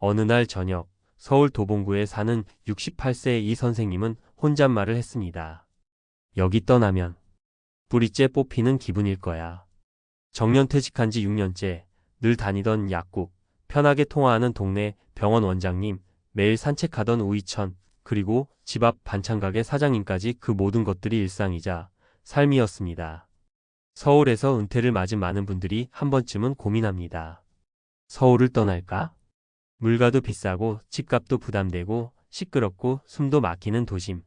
어느 날 저녁, 서울 도봉구에 사는 68세의 이 선생님은 혼잣말을 했습니다. 여기 떠나면 뿌리째 뽑히는 기분일 거야. 정년퇴직한 지 6년째, 늘 다니던 약국, 편하게 통화하는 동네 병원 원장님, 매일 산책하던 우이천, 그리고 집 앞 반찬가게 사장님까지 그 모든 것들이 일상이자 삶이었습니다. 서울에서 은퇴를 맞은 많은 분들이 한 번쯤은 고민합니다. 서울을 떠날까? 물가도 비싸고 집값도 부담되고 시끄럽고 숨도 막히는 도심.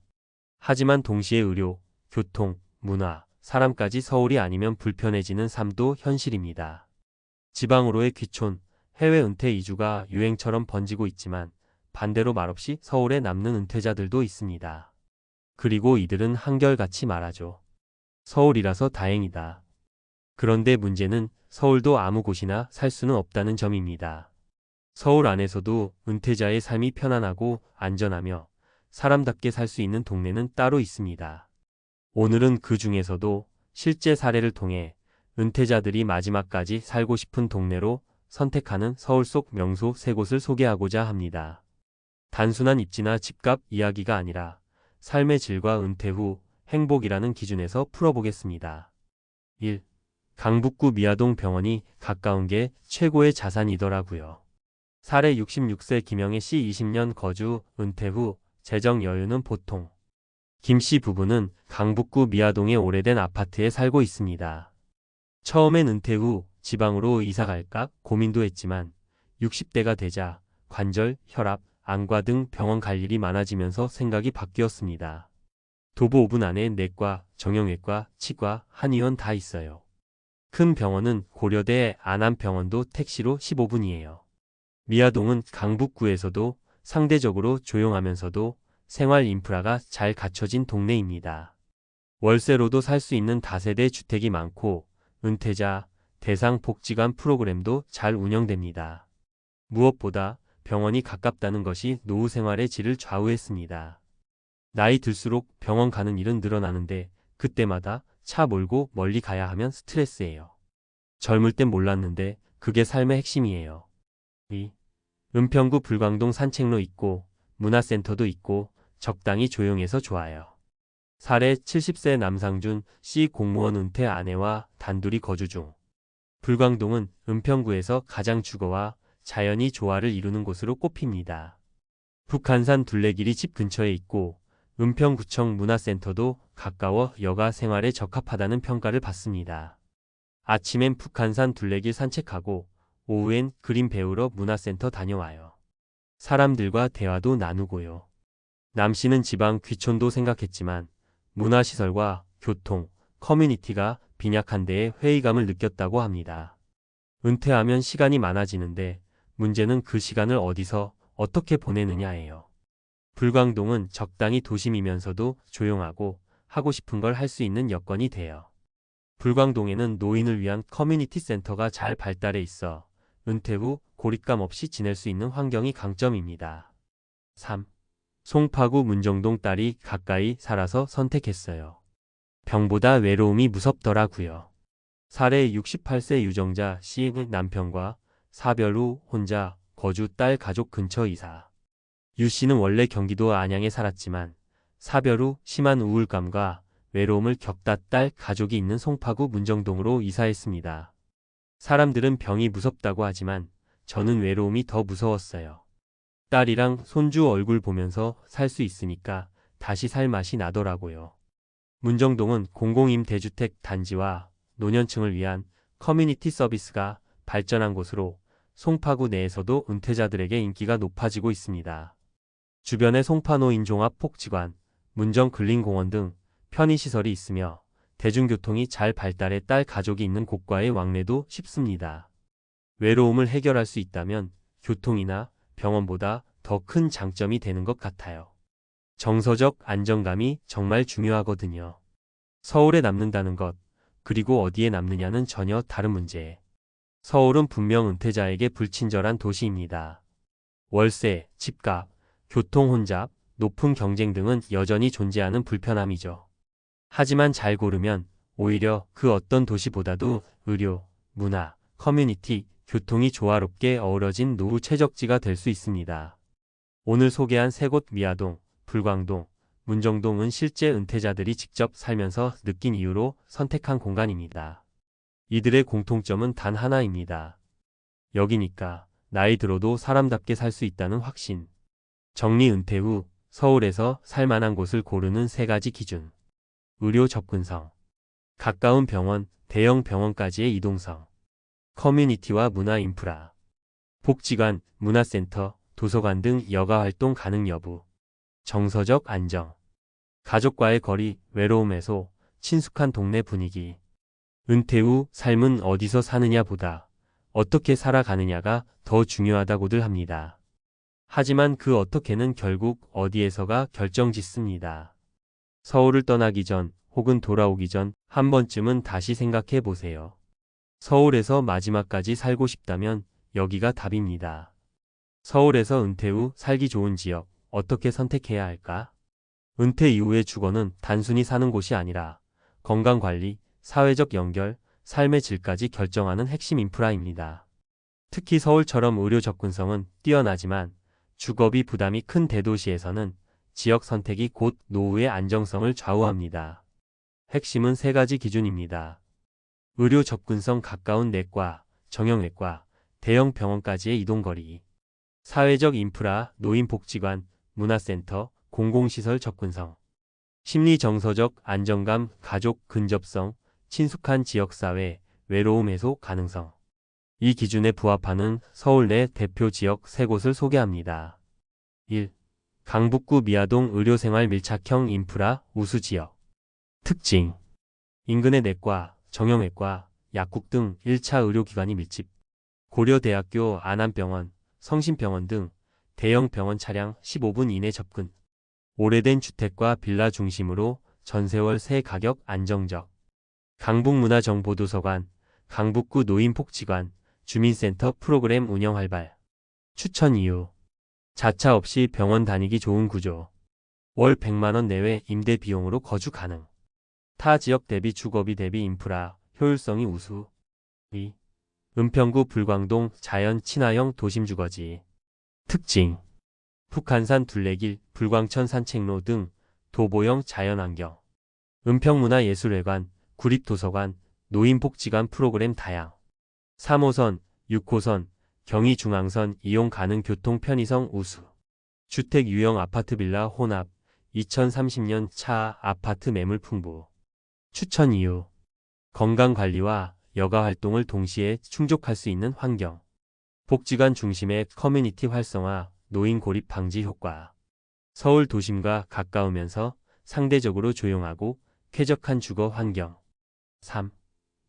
하지만 동시에 의료, 교통, 문화, 사람까지 서울이 아니면 불편해지는 삶도 현실입니다. 지방으로의 귀촌, 해외 은퇴 이주가 유행처럼 번지고 있지만 반대로 말없이 서울에 남는 은퇴자들도 있습니다. 그리고 이들은 한결같이 말하죠. 서울이라서 다행이다. 그런데 문제는 서울도 아무 곳이나 살 수는 없다는 점입니다. 서울 안에서도 은퇴자의 삶이 편안하고 안전하며 사람답게 살 수 있는 동네는 따로 있습니다. 오늘은 그 중에서도 실제 사례를 통해 은퇴자들이 마지막까지 살고 싶은 동네로 선택하는 서울 속 명소 3곳을 소개하고자 합니다. 단순한 입지나 집값 이야기가 아니라 삶의 질과 은퇴 후 행복이라는 기준에서 풀어보겠습니다. 1. 강북구 미아동 병원이 가까운 게 최고의 자산이더라고요. 사례 66세 김영애 씨 20년 거주, 은퇴 후 재정 여유는 보통. 김 씨 부부는 강북구 미아동의 오래된 아파트에 살고 있습니다. 처음엔 은퇴 후 지방으로 이사 갈까 고민도 했지만 60대가 되자 관절, 혈압, 안과 등 병원 갈 일이 많아지면서 생각이 바뀌었습니다. 도보 5분 안에 내과, 정형외과, 치과, 한의원 다 있어요. 큰 병원은 고려대 안암병원도 택시로 15분이에요. 미아동은 강북구에서도 상대적으로 조용하면서도 생활 인프라가 잘 갖춰진 동네입니다. 월세로도 살 수 있는 다세대 주택이 많고 은퇴자, 대상 복지관 프로그램도 잘 운영됩니다. 무엇보다 병원이 가깝다는 것이 노후 생활의 질을 좌우했습니다. 나이 들수록 병원 가는 일은 늘어나는데 그때마다 차 몰고 멀리 가야 하면 스트레스예요. 젊을 땐 몰랐는데 그게 삶의 핵심이에요. 2. 은평구 불광동 산책로 있고 문화센터도 있고 적당히 조용해서 좋아요. 사례 70세 남상준 씨 공무원 은퇴 아내와 단둘이 거주 중. 불광동은 은평구에서 가장 주거와 자연이 조화를 이루는 곳으로 꼽힙니다. 북한산 둘레길이 집 근처에 있고 은평구청 문화센터도 가까워 여가 생활에 적합하다는 평가를 받습니다. 아침엔 북한산 둘레길 산책하고 오후엔 그림 배우러 문화센터 다녀와요. 사람들과 대화도 나누고요. 남씨는 지방 귀촌도 생각했지만 문화시설과 교통, 커뮤니티가 빈약한 데에 회의감을 느꼈다고 합니다. 은퇴하면 시간이 많아지는데 문제는 그 시간을 어디서 어떻게 보내느냐예요. 불광동은 적당히 도심이면서도 조용하고 하고 싶은 걸 할 수 있는 여건이 돼요. 불광동에는 노인을 위한 커뮤니티 센터가 잘 발달해 있어 은퇴 후 고립감 없이 지낼 수 있는 환경이 강점입니다. 3. 송파구 문정동 딸이 가까이 살아서 선택했어요. 병보다 외로움이 무섭더라고요. 사례 68세 유정자 씨의 남편과 사별 후 혼자 거주 딸 가족 근처 이사. 유 씨는 원래 경기도 안양에 살았지만 사별 후 심한 우울감과 외로움을 겪다 딸 가족이 있는 송파구 문정동으로 이사했습니다. 사람들은 병이 무섭다고 하지만 저는 외로움이 더 무서웠어요. 딸이랑 손주 얼굴 보면서 살 수 있으니까 다시 살 맛이 나더라고요. 문정동은 공공임대주택 단지와 노년층을 위한 커뮤니티 서비스가 발전한 곳으로 송파구 내에서도 은퇴자들에게 인기가 높아지고 있습니다. 주변에 송파노인종합복지관, 문정근린공원 등 편의시설이 있으며 대중교통이 잘 발달해 딸 가족이 있는 곳과의 왕래도 쉽습니다. 외로움을 해결할 수 있다면 교통이나 병원보다 더 큰 장점이 되는 것 같아요. 정서적 안정감이 정말 중요하거든요. 서울에 남는다는 것, 그리고 어디에 남느냐는 전혀 다른 문제. 서울은 분명 은퇴자에게 불친절한 도시입니다. 월세, 집값, 교통 혼잡, 높은 경쟁 등은 여전히 존재하는 불편함이죠. 하지만 잘 고르면 오히려 그 어떤 도시보다도 의료, 문화, 커뮤니티, 교통이 조화롭게 어우러진 노후 최적지가 될 수 있습니다. 오늘 소개한 세 곳 미아동, 불광동, 문정동은 실제 은퇴자들이 직접 살면서 느낀 이유로 선택한 공간입니다. 이들의 공통점은 단 하나입니다. 여기니까 나이 들어도 사람답게 살 수 있다는 확신. 정리 은퇴 후 서울에서 살 만한 곳을 고르는 세 가지 기준. 의료 접근성. 가까운 병원, 대형 병원까지의 이동성. 커뮤니티와 문화 인프라. 복지관, 문화센터, 도서관 등 여가 활동 가능 여부. 정서적 안정. 가족과의 거리, 외로움 해소, 친숙한 동네 분위기. 은퇴 후 삶은 어디서 사느냐보다 어떻게 살아가느냐가 더 중요하다고들 합니다. 하지만 그 어떻게는 결국 어디에서가 결정짓습니다. 서울을 떠나기 전 혹은 돌아오기 전 한 번쯤은 다시 생각해 보세요. 서울에서 마지막까지 살고 싶다면 여기가 답입니다. 서울에서 은퇴 후 살기 좋은 지역, 어떻게 선택해야 할까? 은퇴 이후의 주거는 단순히 사는 곳이 아니라 건강관리, 사회적 연결, 삶의 질까지 결정하는 핵심 인프라입니다. 특히 서울처럼 의료 접근성은 뛰어나지만 주거비 부담이 큰 대도시에서는 지역 선택이 곧 노후의 안정성을 좌우합니다. 핵심은 세 가지 기준입니다. 의료 접근성 가까운 내과, 정형외과, 대형 병원까지의 이동거리. 사회적 인프라, 노인복지관, 문화센터, 공공시설 접근성. 심리 정서적 안정감, 가족 근접성, 친숙한 지역사회, 외로움 해소 가능성. 이 기준에 부합하는 서울 내 대표 지역 세 곳을 소개합니다. 1. 강북구 미아동 의료생활 밀착형 인프라 우수지역. 특징. 인근의 내과, 정형외과, 약국 등 1차 의료기관이 밀집. 고려대학교, 안암병원, 성심병원 등 대형 병원 차량 15분 이내 접근. 오래된 주택과 빌라 중심으로 전세월 세 가격 안정적. 강북문화정보도서관, 강북구 노인복지관, 주민센터 프로그램 운영 활발. 추천 이유. 자차 없이 병원 다니기 좋은 구조. 월 100만원 내외 임대 비용으로 거주 가능. 타 지역 대비 주거비 대비 인프라, 효율성이 우수. 2. 은평구 불광동 자연 친화형 도심주거지. 특징. 북한산 둘레길, 불광천 산책로 등 도보형 자연환경. 은평문화예술회관, 구립도서관, 노인복지관 프로그램 다양. 3호선, 6호선, 경의중앙선 이용 가능 교통 편의성 우수. 주택 유형 아파트 빌라 혼합, 2030년 차 아파트 매물 풍부. 추천 이유. 건강관리와 여가활동을 동시에 충족할 수 있는 환경. 복지관 중심의 커뮤니티 활성화, 노인 고립 방지 효과. 서울 도심과 가까우면서 상대적으로 조용하고 쾌적한 주거 환경. 3.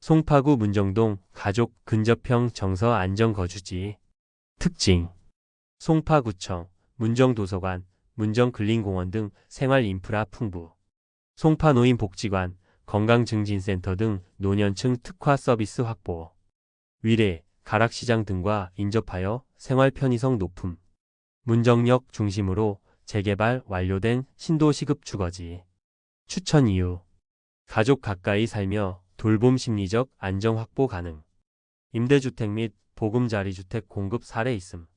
송파구 문정동 가족 근접형 정서 안정 거주지. 특징. 송파구청, 문정도서관, 문정근린공원 등 생활 인프라 풍부. 송파노인복지관, 건강증진센터 등 노년층 특화 서비스 확보. 위례, 가락시장 등과 인접하여 생활 편의성 높음. 문정역 중심으로 재개발 완료된 신도시급 주거지. 추천 이유. 가족 가까이 살며 돌봄 심리적 안정 확보 가능. 임대주택 및 보금자리주택 공급 사례 있음.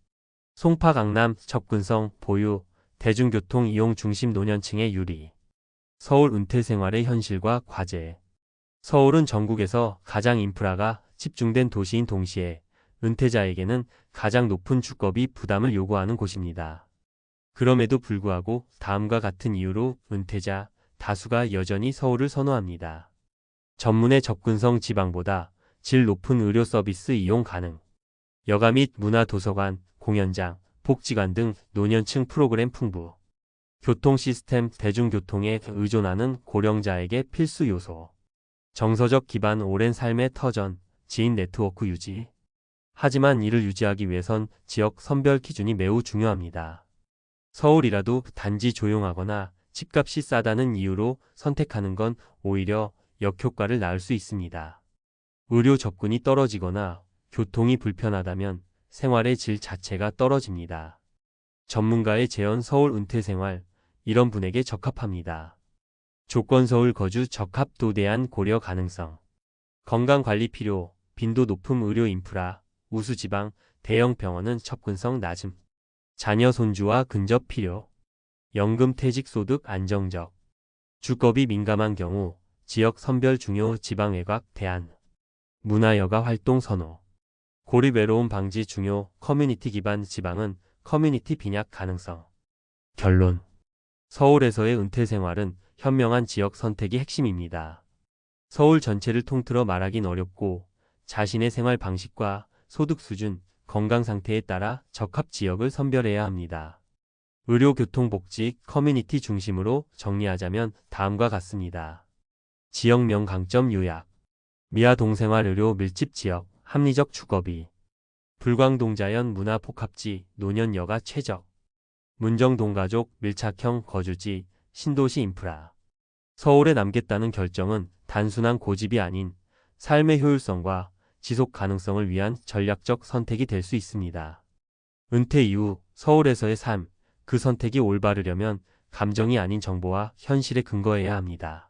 송파 강남 접근성 보유, 대중교통 이용 중심 노년층의 유리. 서울 은퇴 생활의 현실과 과제. 서울은 전국에서 가장 인프라가 집중된 도시인 동시에 은퇴자에게는 가장 높은 주거비 부담을 요구하는 곳입니다. 그럼에도 불구하고 다음과 같은 이유로 은퇴자 다수가 여전히 서울을 선호합니다. 전문의 접근성 지방보다 질 높은 의료 서비스 이용 가능. 여가 및 문화도서관, 공연장, 복지관 등 노년층 프로그램 풍부. 교통 시스템 대중교통에 의존하는 고령자에게 필수 요소. 정서적 기반 오랜 삶의 터전, 지인 네트워크 유지. 하지만 이를 유지하기 위해선 지역 선별 기준이 매우 중요합니다. 서울이라도 단지 조용하거나 집값이 싸다는 이유로 선택하는 건 오히려 역효과를 낳을 수 있습니다. 의료 접근이 떨어지거나 교통이 불편하다면 생활의 질 자체가 떨어집니다. 전문가의 제언 서울 은퇴 생활, 이런 분에게 적합합니다. 조건 서울 거주 적합도대한 고려 가능성. 건강관리 필요, 빈도 높음 의료 인프라, 우수 지방, 대형 병원은 접근성 낮음. 자녀 손주와 근접 필요. 연금 퇴직 소득 안정적. 주거비 민감한 경우 지역 선별 중요 지방 외곽 대안. 문화 여가 활동 선호. 고립 외로움 방지 중요 커뮤니티 기반 지방은 커뮤니티 빈약 가능성. 결론. 서울에서의 은퇴 생활은 현명한 지역 선택이 핵심입니다. 서울 전체를 통틀어 말하긴 어렵고 자신의 생활 방식과 소득 수준, 건강 상태에 따라 적합 지역을 선별해야 합니다. 의료, 교통, 복지, 커뮤니티 중심으로 정리하자면 다음과 같습니다. 지역명 강점 요약. 미아 동생활 의료 밀집 지역, 합리적 주거비. 불광동 자연 문화 복합지, 노년 여가 최적. 문정 동가족 밀착형 거주지, 신도시 인프라. 서울에 남겠다는 결정은 단순한 고집이 아닌 삶의 효율성과 지속 가능성을 위한 전략적 선택이 될 수 있습니다. 은퇴 이후 서울에서의 삶, 그 선택이 올바르려면 감정이 아닌 정보와 현실에 근거해야 합니다.